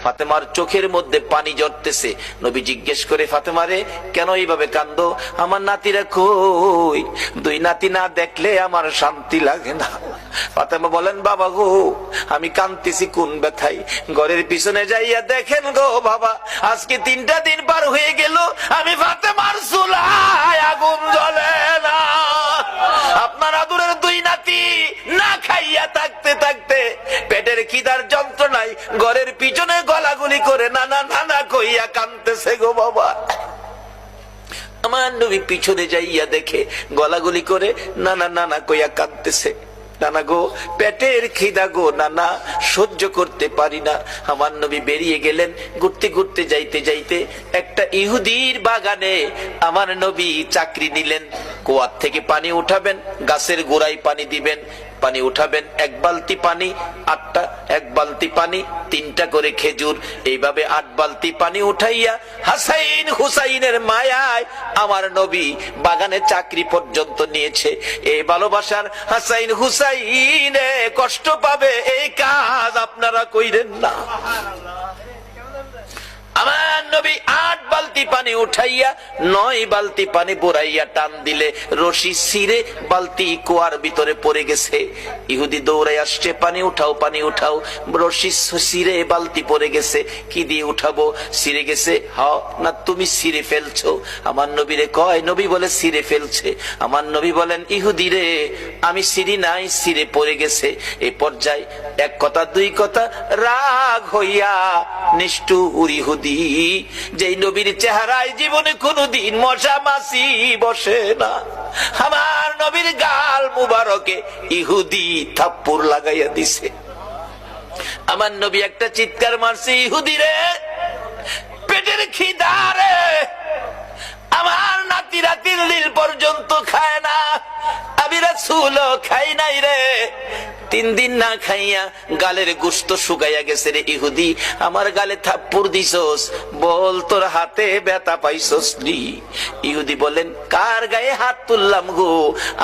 ফাতেমার চোখের মধ্যে পানি ঝরতেছে। নবী জিজ্ঞেস করে, ফাতেমা রে, কেন এইভাবে কান্দো? আমার নাতিরা কই? দুই নাতি না দেখলে আমার শান্তি লাগে না। ফাতেমা বলেন, বাবা গো, আমি কাঁদতেছি কোন ব্যথায়। ঘরের পিছনে যাইয়া দেখেন গো বাবা, আজকে 3টা দিন পার হয়ে গেল, আমি ফাতেমার চুলায় আগুন জ্বলে না। আপনার আদরের দুই নাতি না খাইয়া থাকতে থাকতে পেটের খিদার যন্ত্রণায় ঘরের পিছনে গলাগুলি করে নানা নানা কইয়া কাঁদতেছে গো বাবা। আমার নবী পিছনে যাইয়া দেখে গলাগুলি করে নানা নানা কইয়া কাঁদতেছে। নানা গো, পেটের খিদা গো নানা, সহ্য করতে পারি না। আমার নবী বেরিয়ে গেলেন। ঘুরতে ঘুরতে যাইতে যাইতে একটা ইহুদির বাগানে আমার নবী চাকরি নিলেন। কুয়ার থেকে পানি উঠাবেন, গাছের গোড়ায় পানি দিবেন, পানি উঠাবেন, 1 বালতি পানি 8টা, 1 বালতি পানি 3টা করে খেজুর, এইভাবে 8 বালতি পানি উঠাইয়া হাসাইন হুসাইনের মায়ায় আমার নবী বাগানে চাকরি পর্যন্ত নিয়েছে। এই ভালোবাসার হাসাইন হুসাইনে কষ্ট পাবে, এই কাজ আপনারা কইরেন না। আমার নবী 8 বালতি পানি উঠাইয়া 9 বালতি পানি বুড়াইয়া টান দিলে রশি ছিঁড়ে বালতি কুয়ার ভিতরে পড়ে গেছে। ইহুদি দৌড়াই আসছে, পানি উঠাও পানি উঠাও। রশি ছিঁড়ে বালতি পড়ে গেছে, কি দিয়ে উঠাবো? ছিঁড়ে গেছে। হ্যাঁ না, তুমি ছিঁড়ে ফেলছো? আমার নবীরে কয়, নবী বলে ছিঁড়ে ফেলছে। আমার নবী বলেন, ইহুদি রে, আমি ছিঁড়ি নাই, ছিঁড়ে পড়ে গেছে। এই পর্যায়ে 1 কথা 2 কথা রাগ হইয়া নিষ্ঠুর ইহুদি, যেই নবীর চেহারায় জীবনে কোনদিন মশা মাছি বসে না, আমার নবীর গাল মুবারকে ইহুদি থাপ্পড় লাগাইয়া দিছে। আমার নবী একটা চিৎকার মারছে, ইহুদি রে, পেটের খিদা রে, আমার নাতিরা 3 দিন পর্যন্ত খায় না, আমি রাসূল খাই নাই রে। 3 দিন না খাইয়া গালের গোশত শুকাইয়া গেছে রে ইহুদি, আমার গালে থাপ্পড় দিছস, বল তোর হাতে ব্যথা পাইছস নি? ইহুদি বলেন, কার গায়ে হাত তুললাম গো?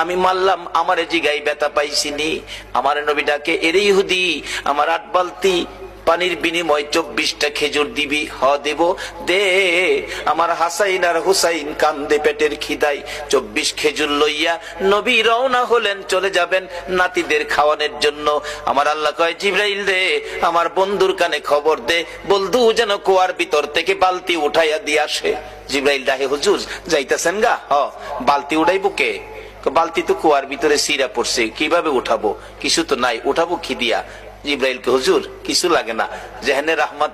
আমি মারলাম, আমার জিগায় ব্যথা পাইছিনি। আমার নবী ডাকে, এরে ইহুদি, আমার 8 বালতি পানির বিনিময় 24টা খেজুর দিবি? হ দেব, দে। আমার হাসাইন আর হুসাইন কান্দে পেটের খিদাই। 24 খেজুর লইয়া নবী রওনা হলেন, চলে যাবেন নাতিদের খাওয়ানোর জন্য। আমার আল্লাহ কয়, জিবরাইল রে, আমার বন্ধুর কানে খবর দে, বন্ধু যেন কুয়ার ভিতর থেকে বালতি উঠাইয়া দিয়ে আসে। জিবরাইল ডাকে, হুজুর যাইতেছেন গা? হ। বালতি উঠাইবো কে? বালতি তো কুয়ার ভিতরে সিরা পড়ছে, কিভাবে উঠাবো? কিছু তো নাই, উঠাবো কি দিয়া? জিবরাইলকে, হুজুর কিছু লাগে না, যেখানে রাহমাত